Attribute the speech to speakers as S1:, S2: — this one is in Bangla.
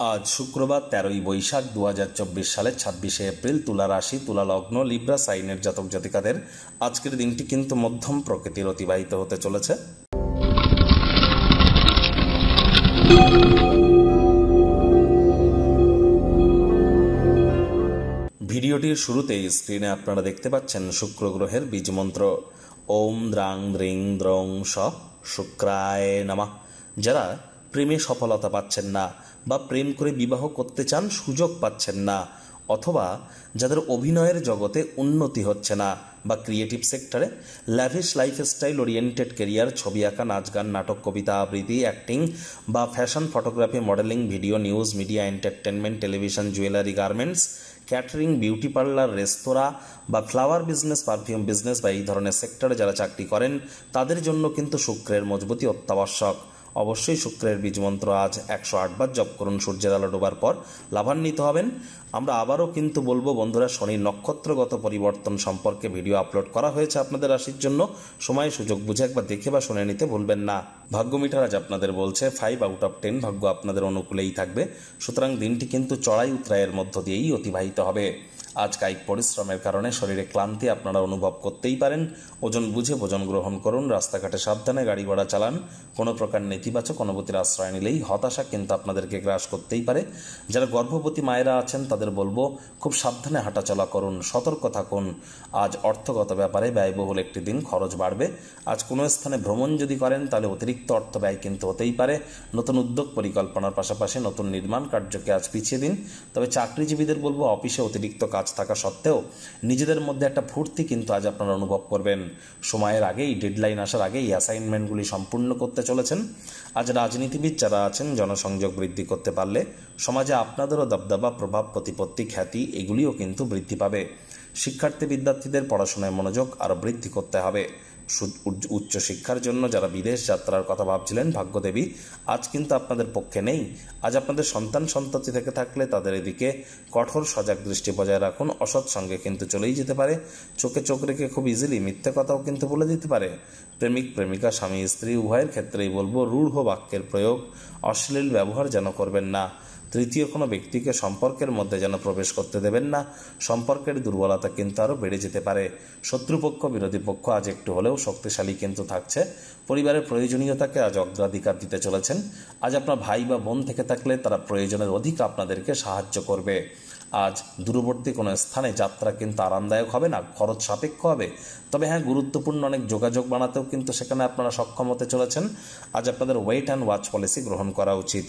S1: আজ শুক্রবার 13ই বৈশাখ 2024 সালের 26শে এপ্রিল। তুলা রাশি, তুলা লগ্ন, লিব্রা সাইনের জাতক জাতিকাদের আজকের দিনটি কিন্তু মধ্যম প্রকৃতির অতিবাহিত হতে চলেছে। ভিডিওটির শুরুতেই স্ক্রিনে আপনারা দেখতে পাচ্ছেন শুক্র গ্রহের বীজ মন্ত্র ওম দ্রাং দ্রিং দ্রং স শুক্রায় নমঃ। যারা প্রেমে সফলতা পাচ্ছেন না বা প্রেম করে বিবাহ করতে চান, সুযোগ পাচ্ছেন না, অথবা যাদের অভিনয়ের জগতে উন্নতি হচ্ছে না বা ক্রিয়েটিভ সেক্টরে ল্যাভিশ লাইফস্টাইল ওরিয়েন্টেড কেরিয়ার, ছবি আঁকা, নাচ গান, নাটক, কবিতা আবৃত্তি, অ্যাক্টিং বা fashion, photography, modelling, video, news, media, entertainment, television, jewellery, garments, catering, beauty parlour, রেস্তোরাঁ বা ফ্লাওয়ার বিজনেস, পারফিউম বিজনেস বা এই ধরনের সেক্টরে যারা চাকরি করেন তাদের জন্য কিন্তু শুক্রের মজবুতি অত্যাবশ্যক। অবশ্যই শুক্রের বীজ মন্ত্র আজ 108 বার জপ করুন। সূর্যের আলো ডোবার পর লাভান্বিত হবেন। আমরা আবারও কিন্তু বলবো বন্ধুরা, শনির নক্ষত্রগত পরিবর্তন সম্পর্কে ভিডিও আপলোড করা হয়েছে আপনাদের রাশির জন্য। সময় সুযোগ বুঝে একবার দেখে বা শুনে নিতে ভুলবেন না। ভাগ্য মিটার আজ আপনাদের বলছে 5 আউট অফ 10 ভাগ্য আপনাদের অনুকূলেই থাকবে। সুতরাং দিনটি কিন্তু চড়াই উতরাইয়ের মধ্য দিয়েই অতিবাহিত হবে। আজ কায়িক পরিশ্রমের কারণে শরীরে ক্লান্তি আপনারা অনুভব করতেই পারেন। ওজন বুঝে ভোজন গ্রহণ করুন। রাস্তাঘাটে সাবধানে গাড়ি ঘোড়া চালান। কোনো প্রকার নেতিবাচক অনুভূতির আশ্রয় নিলেই হতাশা কিন্তু আপনাদেরকে গ্রাস করতেই পারে। যারা গর্ভবতী মায়েরা আছেন তাদের বলবো খুব সাবধানে হাঁটাচলা করুন, সতর্ক থাকুন। আজ অর্থগত ব্যাপারে ব্যয়বহুল একটি দিন, খরচ বাড়বে। আজ কোনো স্থানে ভ্রমণ যদি করেন তাহলে অতিরিক্ত অর্থ ব্যয় কিন্তু হতেই পারে। নতুন উদ্যোগ পরিকল্পনার পাশাপাশি নতুন নির্মাণ কার্যকে আজ পিছিয়ে দিন। তবে চাকরিজীবীদের বলবো অফিসে অতিরিক্ত কাজ থাকা সত্ত্বেও নিজেদের মধ্যে একটা ফুর্তি কিন্তু আজ আপনারা অনুভব করবেন। সময়ের আগেই, ডেডলাইন আসার আগেই অ্যাসাইনমেন্টগুলি সম্পূর্ণ করতে চলেছেন। আজ রাজনীতিবিদ যারা আছেন জনসংযোগ বৃদ্ধি করতে পারলে সমাজে আপনাদেরও দবদবা, প্রভাব, প্রতিপত্তি, খ্যাতি এগুলিও কিন্তু বৃদ্ধি পাবে। শিক্ষার্থী বিদ্যার্থীদের পড়াশোনায় মনোযোগ আরও বৃদ্ধি করতে হবে। উচ্চশিক্ষার জন্য যারা বিদেশ যাত্রার কথা ভাবছিলেন, ভাগ্যদেবী আজ কিন্তু আপনাদের পক্ষে নেই। আজ আপনাদের সন্তান সন্ততি থেকে থাকলে তাদের এদিকে কঠোর সজাগ দৃষ্টি বজায় রাখুন। অসৎ সঙ্গে কিন্তু চলেই যেতে পারে। চোখে চোখ রেখে খুব ইজিলি মিথ্যে কথাও কিন্তু বলে দিতে পারে। প্রেমিক প্রেমিকা, স্বামী স্ত্রী উভয়ের ক্ষেত্রেই বলবো রূঢ় বাক্যের প্রয়োগ, অশ্লীল ব্যবহার যেন করবেন না। তৃতীয় কোনো ব্যক্তিকে সম্পর্কের মধ্যে যেন প্রবেশ করতে দেবেন না। সম্পর্কের দুর্বলতা কিন্তু আরও বেড়ে যেতে পারে। শত্রুপক্ষ, বিরোধী পক্ষ আজ একটু হলেও শক্তিশালী কিন্তু থাকছে। পরিবারের প্রয়োজনীয়তাকে আজ অগ্রাধিকার দিতে চলেছেন। আজ আপনার ভাই বা বোন থেকে থাকলে তারা প্রয়োজনের অধিক আপনাদেরকে সাহায্য করবে। আজ দূরবর্তী কোনো স্থানে যাত্রা কিন্তু আরামদায়ক হবে না, খরচ সাপেক্ষ হবে। তবে হ্যাঁ, গুরুত্বপূর্ণ অনেক যোগাযোগ বানাতেও কিন্তু সেখানে আপনারা সক্ষম হতে চলেছেন। আজ আপনাদের ওয়েট অ্যান্ড ওয়াচ পলিসি গ্রহণ করা উচিত।